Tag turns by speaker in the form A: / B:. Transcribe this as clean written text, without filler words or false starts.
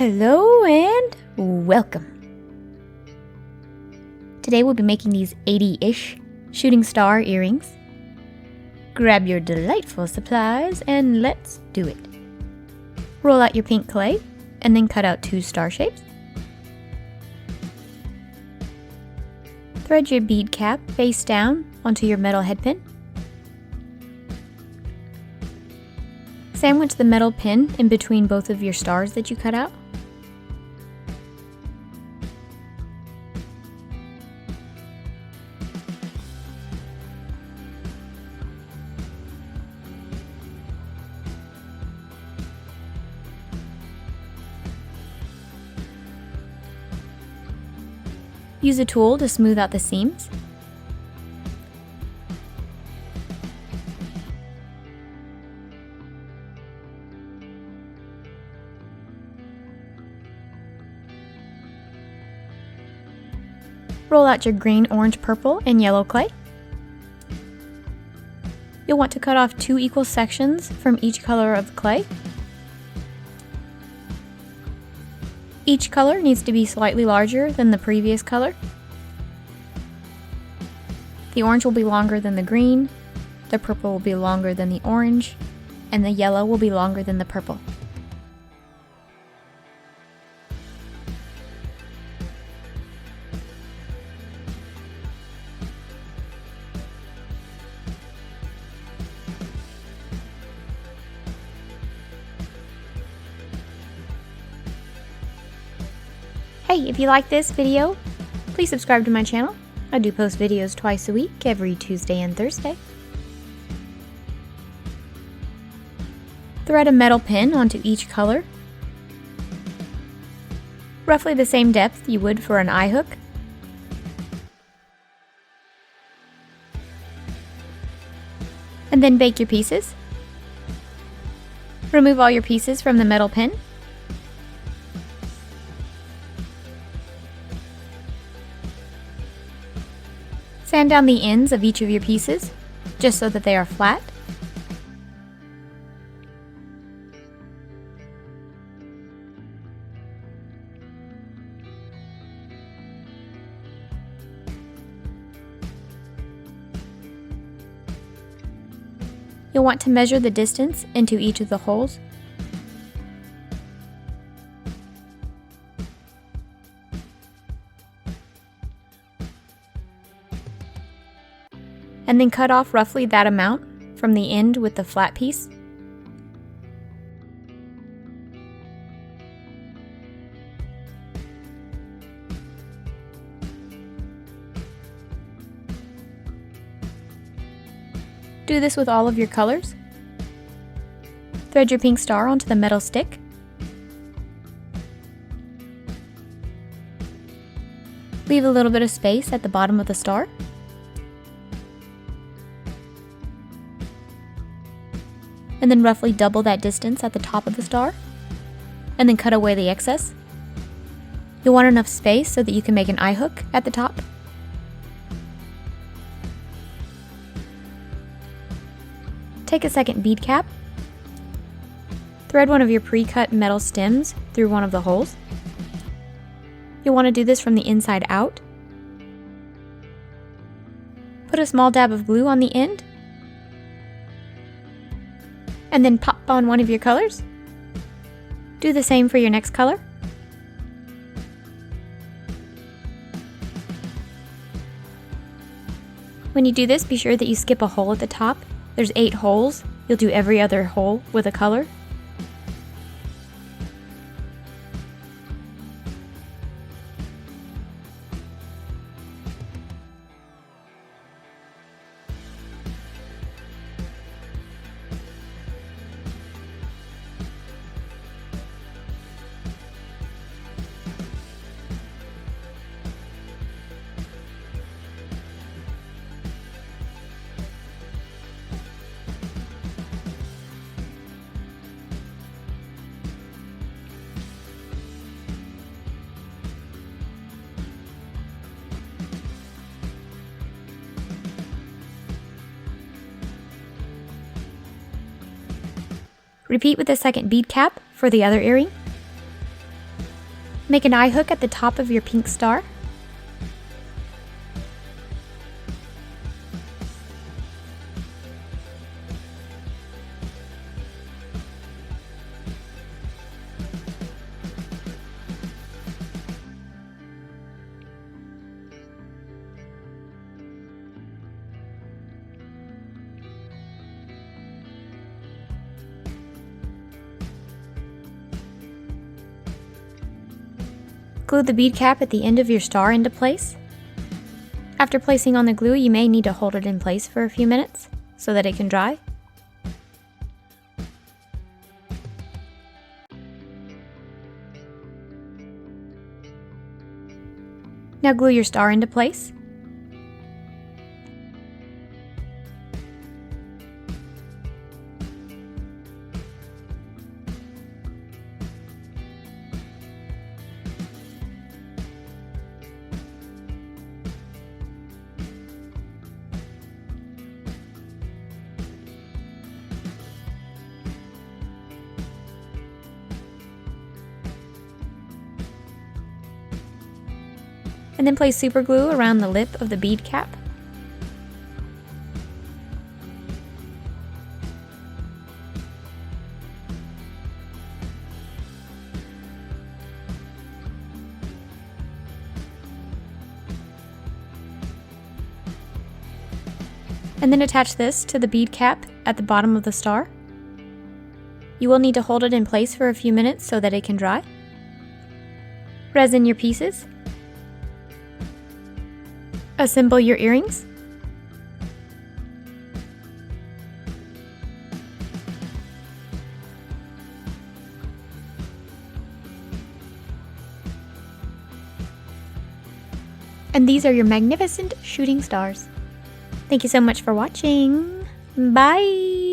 A: Hello and welcome. Today we'll be making these 80-ish shooting star earrings. Grab your delightful supplies and let's do it. Roll out your pink clay and then cut out 2 star shapes. Thread your bead cap face down onto your metal head pin. Sandwich the metal pin in between both of your stars that you cut out. Use a tool to smooth out the seams. Roll out your green, orange, purple, and yellow clay. You'll want to cut off 2 equal sections from each color of clay. Each color needs to be slightly larger than the previous color. The orange will be longer than the green, the purple will be longer than the orange, and the yellow will be longer than the purple. Hey, if you like this video, please subscribe to my channel. I do post videos twice a week, every Tuesday and Thursday. Thread a metal pin onto each color, roughly the same depth you would for an eye hook. And then bake your pieces. Remove all your pieces from the metal pin. Sand down the ends of each of your pieces, just so that they are flat. You'll want to measure the distance into each of the holes. And then cut off roughly that amount from the end with the flat piece. Do this with all of your colors. Thread your pink star onto the metal stick. Leave a little bit of space at the bottom of the star. And then roughly double that distance at the top of the star, and then cut away the excess. You'll want enough space so that you can make an eye hook at the top. Take a second bead cap, thread one of your pre-cut metal stems through one of the holes. You'll want to do this from the inside out. Put a small dab of glue on the end, and then pop on one of your colors. Do the same for your next color. When you do this, be sure that you skip a hole at the top. There's 8 holes. You'll do every other hole with a color. Repeat with the second bead cap for the other earring. Make an eye hook at the top of your pink star. Glue the bead cap at the end of your star into place. After placing on the glue, you may need to hold it in place for a few minutes so that it can dry. Now glue your star into place. And then place super glue around the lip of the bead cap. And then attach this to the bead cap at the bottom of the star. You will need to hold it in place for a few minutes so that it can dry. Resin your pieces. Assemble your earrings. And these are your magnificent shooting stars. Thank you so much for watching. Bye!